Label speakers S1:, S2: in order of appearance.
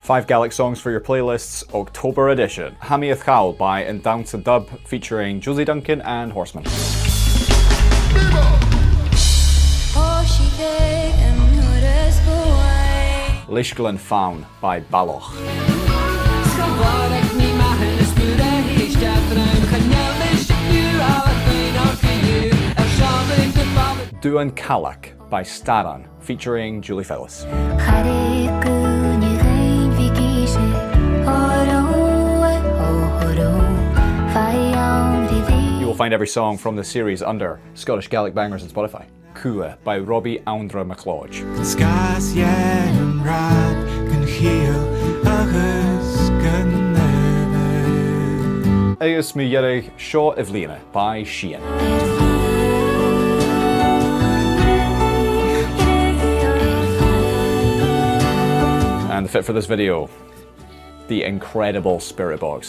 S1: 5 Gaelic songs for your playlists, October edition. Ceòl by An Dannsa Dub featuring Josie Duncan and Horseman. Leishglen Faun by BALACH. Duan Calach by Staran featuring Julie Fellis. You will find every song from this series under Scottish Gaelic Bangers on Spotify. Cua by Robbie Anndra Macleoid. Agus mi dheirg seo I bhliana by Sian. And the fit for this video, the incredible Spirit Box.